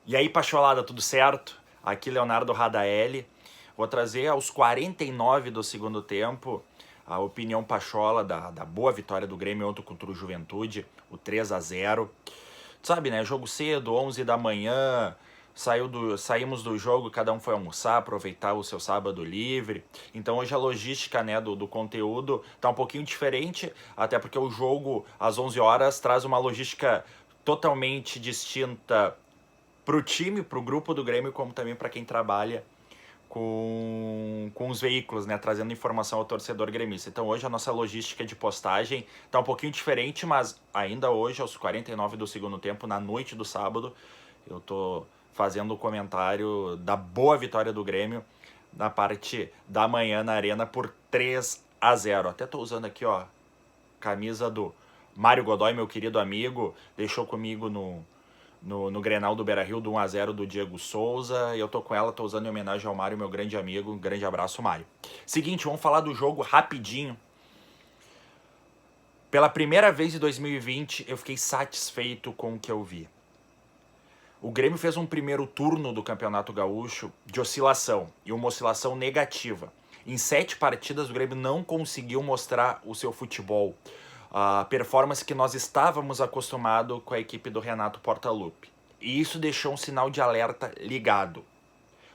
E aí, Pacholada, tudo certo? Aqui Leonardo Radaelli. Vou trazer aos 49 do segundo tempo a opinião Pachola da boa vitória do Grêmio ontem contra o Juventude, o 3-0. Tu sabe, né? Jogo cedo, 11 da manhã, saímos do jogo, cada um foi almoçar, aproveitar o seu sábado livre. Então hoje a logística, né, do conteúdo tá um pouquinho diferente, até porque o jogo às 11 horas traz uma logística totalmente distinta pro time, pro grupo do Grêmio, como também para quem trabalha com os veículos, né, trazendo informação ao torcedor gremista. Então hoje a nossa logística de postagem tá um pouquinho diferente, mas ainda hoje, aos 49 do segundo tempo, na noite do sábado, eu tô fazendo o comentário da boa vitória do Grêmio na parte da manhã na Arena por 3-0. Até tô usando aqui, ó, camisa do Mário Godoy, meu querido amigo, deixou comigo no Grenal do Beira-Rio, do 1-0 do Diego Souza. E eu tô com ela, tô usando em homenagem ao Mário, meu grande amigo. Um grande abraço, Mário. Seguinte, vamos falar do jogo rapidinho. Pela primeira vez em 2020, eu fiquei satisfeito com o que eu vi. O Grêmio fez um primeiro turno do Campeonato Gaúcho de oscilação, e uma oscilação negativa. Em 7 partidas, o Grêmio não conseguiu mostrar o seu futebol, a performance que nós estávamos acostumados com a equipe do Renato Portaluppi. E isso deixou um sinal de alerta ligado.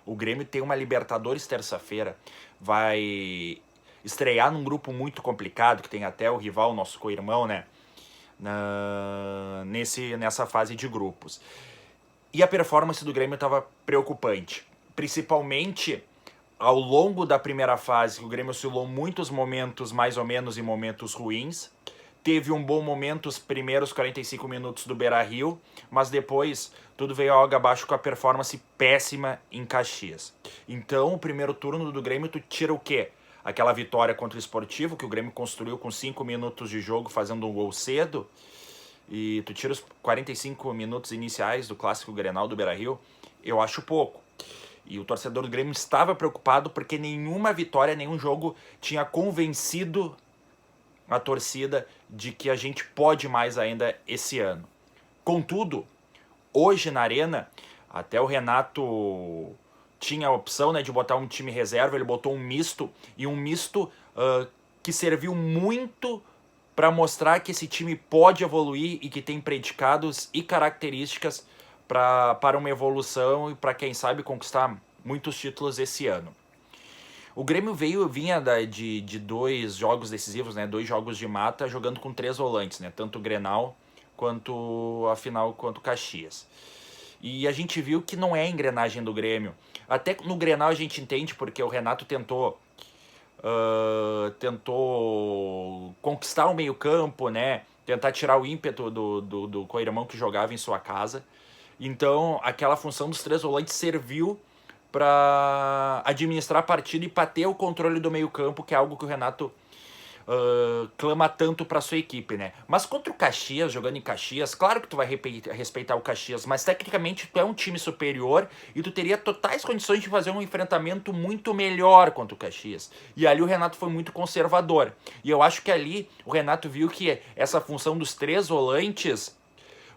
O Grêmio tem uma Libertadores terça-feira, vai estrear num grupo muito complicado, que tem até o rival, nosso co-irmão, né? Nessa fase de grupos. E a performance do Grêmio estava preocupante, principalmente ao longo da primeira fase, que o Grêmio oscilou muitos momentos mais ou menos e momentos ruins. Teve um bom momento os primeiros 45 minutos do Beira-Rio, mas depois tudo veio água abaixo com a performance péssima em Caxias. Então, o primeiro turno do Grêmio, tu tira o quê? Aquela vitória contra o Sportivo, que o Grêmio construiu com 5 minutos de jogo, fazendo um gol cedo, e tu tira os 45 minutos iniciais do clássico Grenal do Beira-Rio, eu acho pouco. E o torcedor do Grêmio estava preocupado porque nenhuma vitória, nenhum jogo tinha convencido a torcida de que a gente pode mais ainda esse ano. Contudo, hoje na Arena, até o Renato tinha a opção, né, de botar um time reserva, ele botou um misto, e um misto que serviu muito para mostrar que esse time pode evoluir e que tem predicados e características para uma evolução e para, quem sabe, conquistar muitos títulos esse ano. O Grêmio vinha de 2 jogos decisivos, né? 2 jogos de mata, jogando com 3 volantes, né? Tanto o Grenal quanto a final quanto o Caxias. E a gente viu que não é a engrenagem do Grêmio. Até no Grenal a gente entende, porque o Renato tentou conquistar o meio-campo, né? Tentar tirar o ímpeto do co-irmão que jogava em sua casa. Então, aquela função dos 3 volantes serviu para administrar a partida e para ter o controle do meio-campo, que é algo que o Renato clama tanto para sua equipe, né? Mas contra o Caxias, jogando em Caxias, claro que tu vai respeitar o Caxias, mas tecnicamente tu é um time superior e tu teria totais condições de fazer um enfrentamento muito melhor contra o Caxias. E ali o Renato foi muito conservador. E eu acho que ali o Renato viu que essa função dos 3 volantes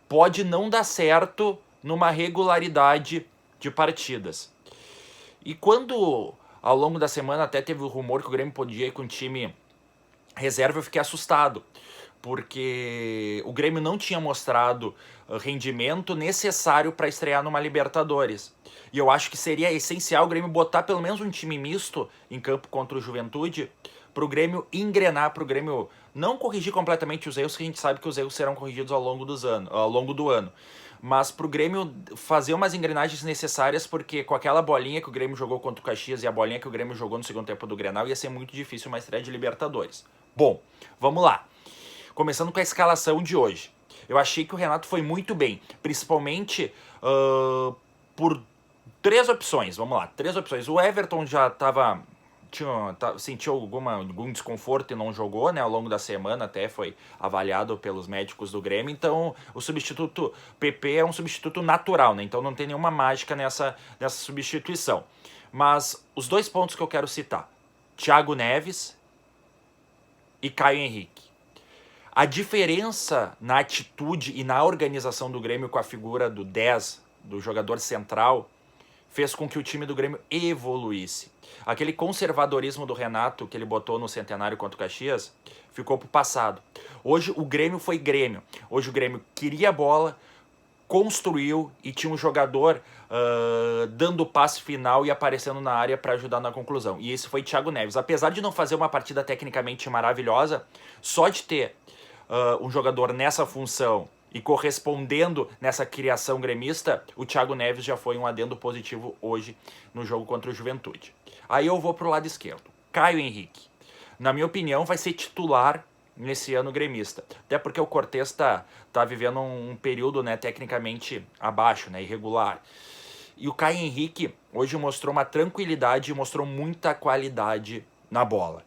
pode não dar certo numa regularidade de partidas. E quando ao longo da semana até teve o rumor que o Grêmio podia ir com o time reserva, eu fiquei assustado, porque o Grêmio não tinha mostrado rendimento necessário para estrear numa Libertadores. E eu acho que seria essencial o Grêmio botar pelo menos um time misto em campo contra o Juventude, para o Grêmio engrenar, para o Grêmio não corrigir completamente os erros, que a gente sabe que os erros serão corrigidos ao longo do ano. Mas pro Grêmio fazer umas engrenagens necessárias, porque com aquela bolinha que o Grêmio jogou contra o Caxias e a bolinha que o Grêmio jogou no segundo tempo do Grenal, ia ser muito difícil uma estreia de Libertadores. Bom, vamos lá. Começando com a escalação de hoje. Eu achei que o Renato foi muito bem, principalmente por 3 opções. Vamos lá, 3 opções. O Everton já sentiu algum desconforto e não jogou, né? Ao longo da semana até foi avaliado pelos médicos do Grêmio. Então o substituto PP é um substituto natural, né? Então não tem nenhuma mágica nessa substituição. Mas os 2 pontos que eu quero citar: Thiago Neves e Caio Henrique. A diferença na atitude e na organização do Grêmio com a figura do 10 do jogador central, fez com que o time do Grêmio evoluísse. Aquele conservadorismo do Renato que ele botou no Centenário contra o Caxias ficou pro passado. Hoje o Grêmio foi Grêmio. Hoje o Grêmio queria a bola, construiu e tinha um jogador dando o passe final e aparecendo na área para ajudar na conclusão. E esse foi Thiago Neves. Apesar de não fazer uma partida tecnicamente maravilhosa, só de ter um jogador nessa função e correspondendo nessa criação gremista, o Thiago Neves já foi um adendo positivo hoje no jogo contra o Juventude. Aí eu vou pro lado esquerdo. Caio Henrique. Na minha opinião, vai ser titular nesse ano gremista. Até porque o Cortez tá vivendo um período, né, tecnicamente abaixo, né, irregular. E o Caio Henrique hoje mostrou uma tranquilidade e mostrou muita qualidade na bola.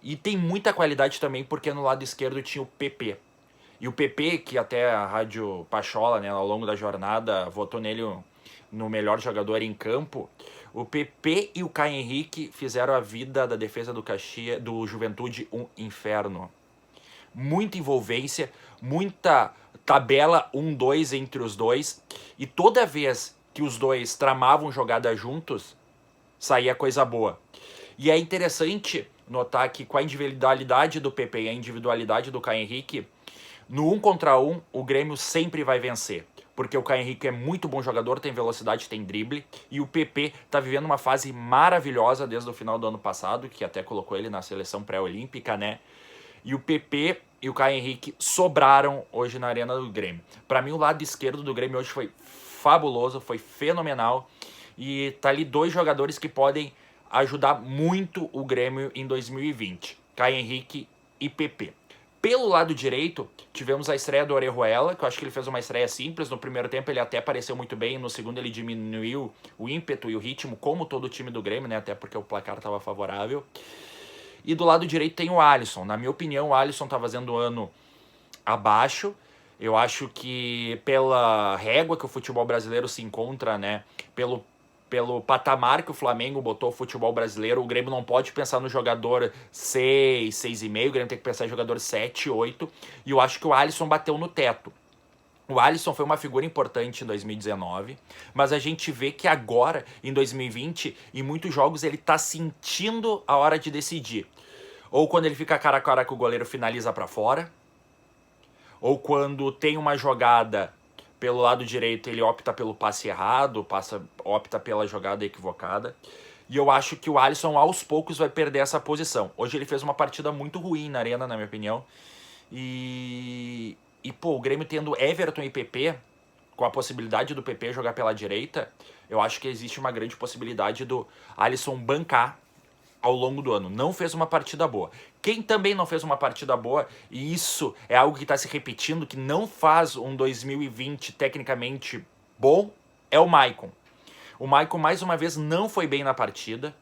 E tem muita qualidade também porque no lado esquerdo tinha o PP. E o PP, que até a Rádio Pachola, né, ao longo da jornada, votou nele no melhor jogador em campo, o PP e o Caio Henrique fizeram a vida da defesa do Juventude um inferno. Muita envolvência, muita tabela 1-2 entre os dois, e toda vez que os dois tramavam jogada juntos, saía coisa boa. E é interessante notar que com a individualidade do PP e a individualidade do Caio Henrique, no 1 contra 1, o Grêmio sempre vai vencer. Porque o Caio Henrique é muito bom jogador, tem velocidade, tem drible. E o PP tá vivendo uma fase maravilhosa desde o final do ano passado, que até colocou ele na seleção pré-olímpica, né? E o PP e o Caio Henrique sobraram hoje na arena do Grêmio. Para mim, o lado esquerdo do Grêmio hoje foi fabuloso, foi fenomenal. E tá ali dois jogadores que podem ajudar muito o Grêmio em 2020. Caio Henrique e PP. Pelo lado direito, tivemos a estreia do Orejuela, que eu acho que ele fez uma estreia simples. No primeiro tempo ele até apareceu muito bem, no segundo ele diminuiu o ímpeto e o ritmo, como todo o time do Grêmio, né? Até porque o placar estava favorável. E do lado direito tem o Alisson. Na minha opinião, o Alisson tá fazendo um ano abaixo. Eu acho que pela régua que o futebol brasileiro se encontra, né? Pelo patamar que o Flamengo botou o futebol brasileiro, o Grêmio não pode pensar no jogador 6, 6,5, o Grêmio tem que pensar em jogador 7, 8, e eu acho que o Alisson bateu no teto. O Alisson foi uma figura importante em 2019, mas a gente vê que agora, em 2020, em muitos jogos ele tá sentindo a hora de decidir. Ou quando ele fica cara a cara com o goleiro, finaliza para fora, ou quando tem uma jogada pelo lado direito, ele opta pelo passe errado, opta pela jogada equivocada. E eu acho que o Alisson, aos poucos, vai perder essa posição. Hoje ele fez uma partida muito ruim na arena, na minha opinião. E pô, o Grêmio tendo Everton e PP, com a possibilidade do PP jogar pela direita, eu acho que existe uma grande possibilidade do Alisson bancar ao longo do ano. Não fez uma partida boa. Quem também não fez uma partida boa, e isso é algo que está se repetindo, que não faz um 2020 tecnicamente bom, é o Maicon. O Maicon, mais uma vez, não foi bem na partida.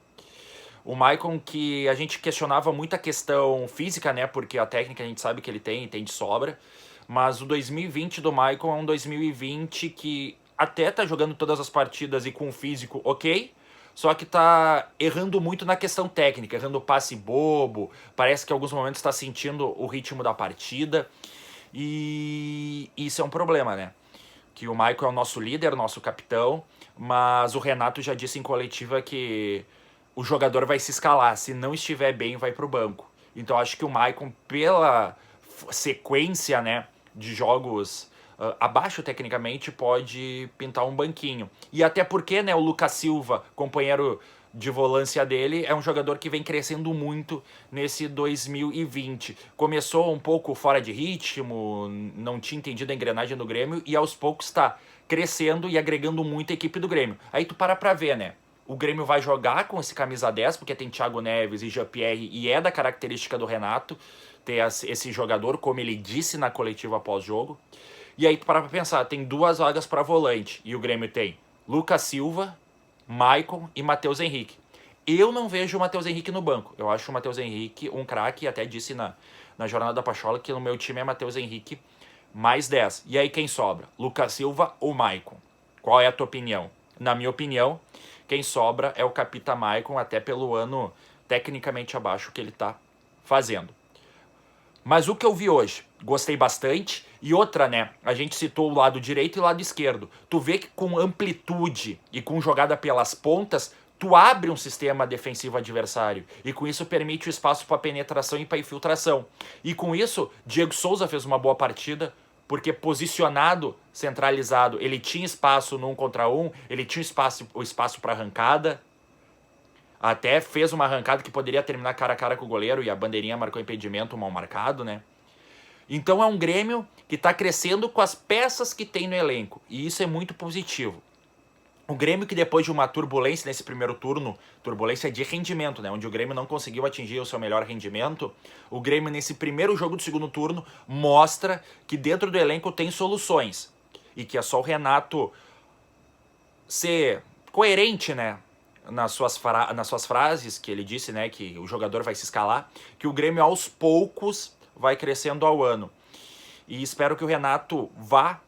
O Maicon, que a gente questionava muito a questão física, né? Porque a técnica a gente sabe que ele tem de sobra. Mas o 2020 do Maicon é um 2020 que até tá jogando todas as partidas e com o físico ok, só que tá errando muito na questão técnica, errando passe bobo, parece que em alguns momentos tá sentindo o ritmo da partida, e isso é um problema, né? Que o Maicon é o nosso líder, nosso capitão, mas o Renato já disse em coletiva que o jogador vai se escalar, se não estiver bem vai pro banco. Então acho que o Maicon, pela sequência, né, de jogos abaixo tecnicamente, pode pintar um banquinho. E até porque, né, o Lucas Silva, companheiro de volância dele, é um jogador que vem crescendo muito nesse 2020. Começou um pouco fora de ritmo, não tinha entendido a engrenagem do Grêmio, e aos poucos está crescendo e agregando muito a equipe do Grêmio. Aí tu para pra ver, né? O Grêmio vai jogar com esse camisa 10, porque tem Thiago Neves e Jean-Pierre, e é da característica do Renato ter esse jogador, como ele disse na coletiva após-jogo. E aí tu para pra pensar, tem duas vagas para volante, e o Grêmio tem Lucas Silva, Maicon e Matheus Henrique. Eu não vejo o Matheus Henrique no banco. Eu acho o Matheus Henrique um craque, até disse na jornada da Pachola que no meu time é Matheus Henrique mais 10. E aí quem sobra? Lucas Silva ou Maicon? Qual é a tua opinião? Na minha opinião, quem sobra é o Capita Maicon, até pelo ano tecnicamente abaixo que ele tá fazendo. Mas o que eu vi hoje, gostei bastante. E outra, né? A gente citou o lado direito e o lado esquerdo. Tu vê que com amplitude e com jogada pelas pontas, tu abre um sistema defensivo adversário. E com isso permite o espaço para penetração e para infiltração. E com isso, Diego Souza fez uma boa partida, porque posicionado, centralizado, ele tinha espaço no 1 contra 1, ele tinha o espaço para arrancada. Até fez uma arrancada que poderia terminar cara a cara com o goleiro e a bandeirinha marcou impedimento mal marcado, né? Então é um Grêmio que está crescendo com as peças que tem no elenco. E isso é muito positivo. O Grêmio que depois de uma turbulência nesse primeiro turno, turbulência de rendimento, né? Onde o Grêmio não conseguiu atingir o seu melhor rendimento, o Grêmio nesse primeiro jogo do segundo turno mostra que dentro do elenco tem soluções. E que é só o Renato ser coerente, né? Nas suas frases, que ele disse, né, que o jogador vai se escalar, que o Grêmio aos poucos vai crescendo ao ano. E espero que o Renato vá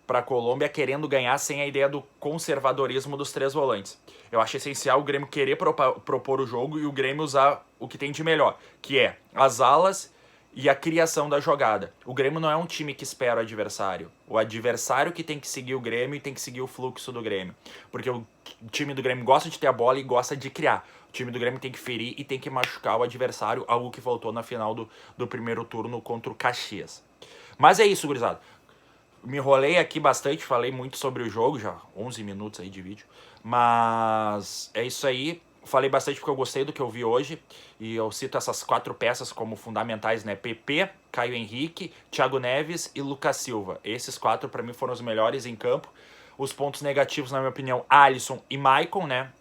para a Colômbia querendo ganhar sem a ideia do conservadorismo dos 3 volantes. Eu acho essencial o Grêmio querer propor o jogo e o Grêmio usar o que tem de melhor, que é as alas e a criação da jogada. O Grêmio não é um time que espera o adversário. O adversário que tem que seguir o Grêmio e tem que seguir o fluxo do Grêmio. Porque o time do Grêmio gosta de ter a bola e gosta de criar. O time do Grêmio tem que ferir e tem que machucar o adversário, algo que faltou na final do primeiro turno contra o Caxias. Mas é isso, gurizada. Me enrolei aqui bastante, falei muito sobre o jogo, já 11 minutos aí de vídeo. Mas é isso aí. Falei bastante porque eu gostei do que eu vi hoje. E eu cito essas 4 peças como fundamentais, né? PP, Caio Henrique, Thiago Neves e Lucas Silva. Esses 4 para mim foram os melhores em campo. Os pontos negativos, na minha opinião, Alisson e Maicon, né?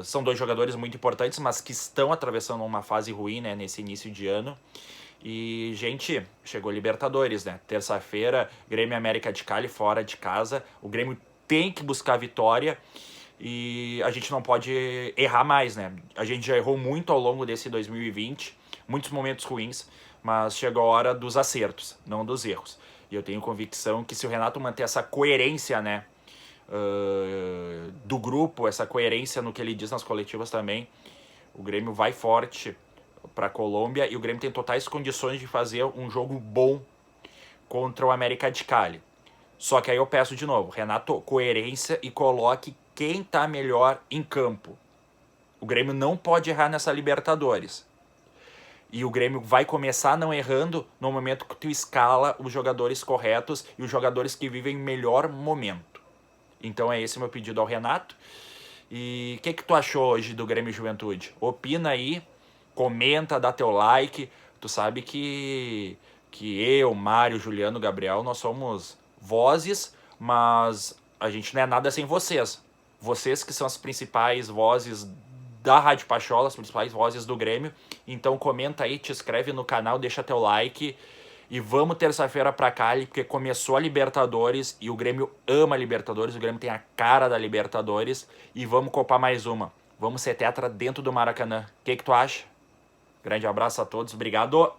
São 2 jogadores muito importantes, mas que estão atravessando uma fase ruim, né? Nesse início de ano. E, gente, chegou Libertadores, né? Terça-feira, Grêmio América de Cali fora de casa. O Grêmio tem que buscar a vitória e a gente não pode errar mais, né? A gente já errou muito ao longo desse 2020, muitos momentos ruins, mas chegou a hora dos acertos, não dos erros. E eu tenho convicção que se o Renato manter essa coerência, né? Do grupo, essa coerência no que ele diz nas coletivas também, o Grêmio vai forte para a Colômbia e o Grêmio tem totais condições de fazer um jogo bom contra o América de Cali. Só que aí eu peço de novo, Renato, coerência e coloque quem tá melhor em campo. O Grêmio não pode errar nessa Libertadores. E o Grêmio vai começar não errando no momento que tu escala os jogadores corretos e os jogadores que vivem melhor momento. Então é esse meu pedido ao Renato. E o que tu achou hoje do Grêmio Juventude? Opina aí, comenta, dá teu like. Tu sabe que eu, Mário, Juliano, Gabriel, nós somos vozes, mas a gente não é nada sem vocês. Vocês que são as principais vozes da Rádio Pachola, as principais vozes do Grêmio. Então comenta aí, te inscreve no canal, deixa teu like. E vamos terça-feira pra Cali, porque começou a Libertadores e o Grêmio ama a Libertadores, o Grêmio tem a cara da Libertadores e vamos copar mais uma. Vamos ser tetra dentro do Maracanã. O que tu acha? Grande abraço a todos, obrigado!